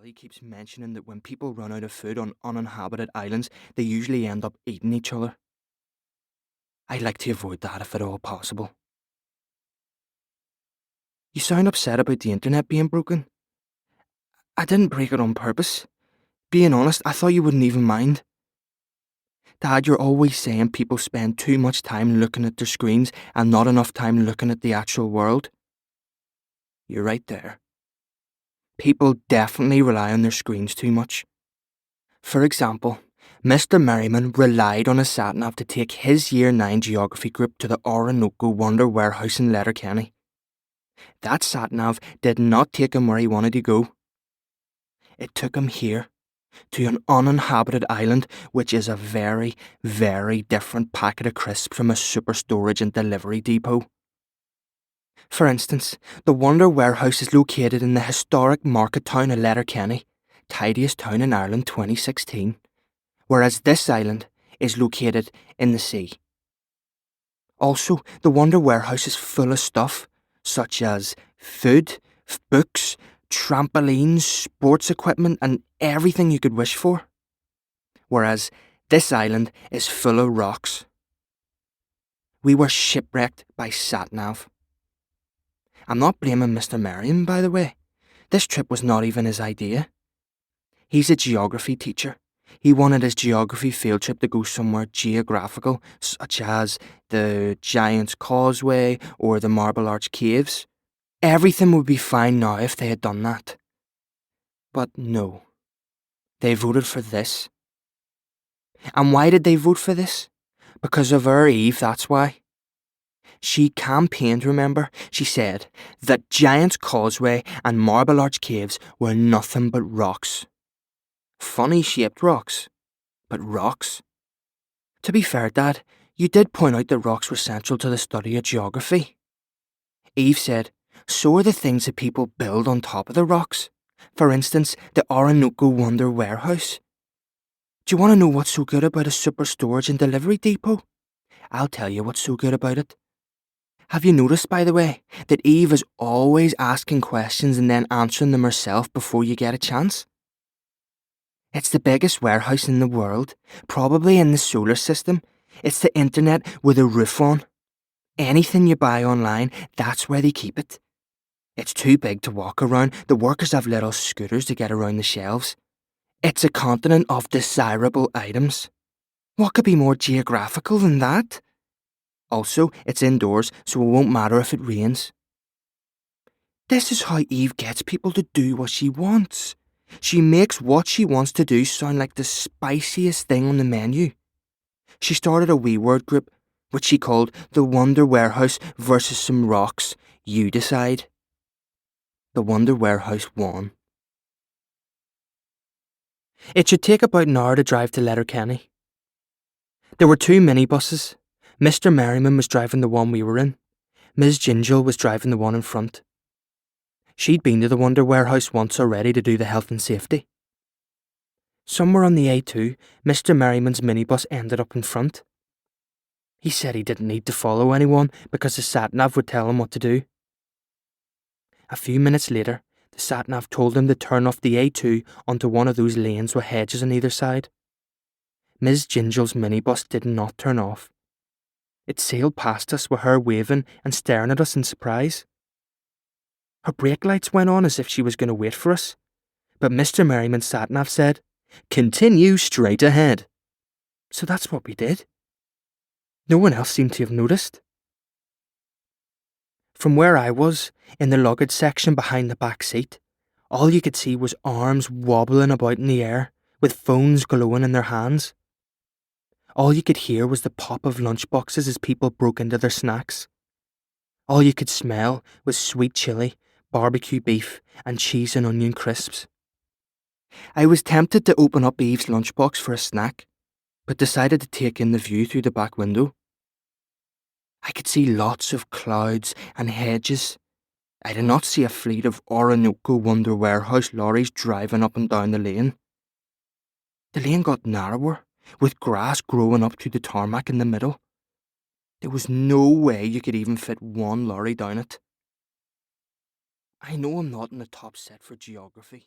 telly keeps mentioning that when people run out of food on uninhabited islands, they usually end up eating each other. I'd like to avoid that if at all possible. You sound upset about the internet being broken. I didn't break it on purpose. Being honest, I thought you wouldn't even mind. Dad, you're always saying people spend too much time looking at their screens and not enough time looking at the actual world. You're right there. People definitely rely on their screens too much. For example, Mr. Merriman relied on a sat-nav to take his Year 9 geography group to the Orinoco Wonder Warehouse in Letterkenny. That sat-nav did not take him where he wanted to go. It took him here, to an uninhabited island, which is a very, very different packet of crisps from a super storage and delivery depot. For instance, the Wonder Warehouse is located in the historic market town of Letterkenny, tidiest town in Ireland 2016, whereas this island is located in the sea. Also, the Wonder Warehouse is full of stuff, such as food, books, trampolines, sports equipment, and everything you could wish for. Whereas this island is full of rocks. We were shipwrecked by sat-nav. I'm not blaming Mr. Merriam, by the way. This trip was not even his idea. He's a geography teacher. He wanted his geography field trip to go somewhere geographical, such as the Giant's Causeway or the Marble Arch Caves. Everything would be fine now if they had done that. But no. They voted for this. And why did they vote for this? Because of our Eve, that's why. She campaigned, remember? She said that Giant's Causeway and Marble Arch Caves were nothing but rocks. Funny shaped rocks, but rocks. To be fair, Dad, you did point out that rocks were central to the study of geography. Eve said, so are the things that people build on top of the rocks. For instance, the Orinoco Wonder Warehouse. Do you want to know what's so good about a super storage and delivery depot? I'll tell you what's so good about it. Have you noticed, by the way, that Eve is always asking questions and then answering them herself before you get a chance? It's the biggest warehouse in the world, probably in the solar system. It's the internet with a roof on. Anything you buy online, that's where they keep it. It's too big to walk around. The workers have little scooters to get around the shelves. It's a continent of desirable items. What could be more geographical than that? Also, it's indoors, so it won't matter if it rains. This is how Eve gets people to do what she wants. She makes what she wants to do sound like the spiciest thing on the menu. She started a wee word group, which she called the Wonder Warehouse versus some rocks. You decide. The Wonder Warehouse won. It should take about an hour to drive to Letterkenny. There were 2 minibuses. Mr. Merriman was driving the one we were in. Ms. Gingell was driving the one in front. She'd been to the Wonder Warehouse once already to do the health and safety. Somewhere on the A2, Mr. Merriman's minibus ended up in front. He said he didn't need to follow anyone because the sat-nav would tell him what to do. A few minutes later, the sat-nav told him to turn off the A2 onto one of those lanes with hedges on either side. Ms. Gingell's minibus did not turn off. It sailed past us with her waving and staring at us in surprise. Her brake lights went on as if she was going to wait for us, but Mr. Merriman's sat-nav said, "Continue straight ahead." So that's what we did. No one else seemed to have noticed. From where I was, in the luggage section behind the back seat, all you could see was arms wobbling about in the air, with phones glowing in their hands. All you could hear was the pop of lunchboxes as people broke into their snacks. All you could smell was sweet chilli, barbecue beef, and cheese and onion crisps. I was tempted to open up Eve's lunchbox for a snack, but decided to take in the view through the back window. I could see lots of clouds and hedges. I did not see a fleet of Orinoco Wonder Warehouse lorries driving up and down the lane. The lane got narrower, with grass growing up to the tarmac in the middle. There was no way you could even fit one lorry down it. I know I'm not in the top set for geography,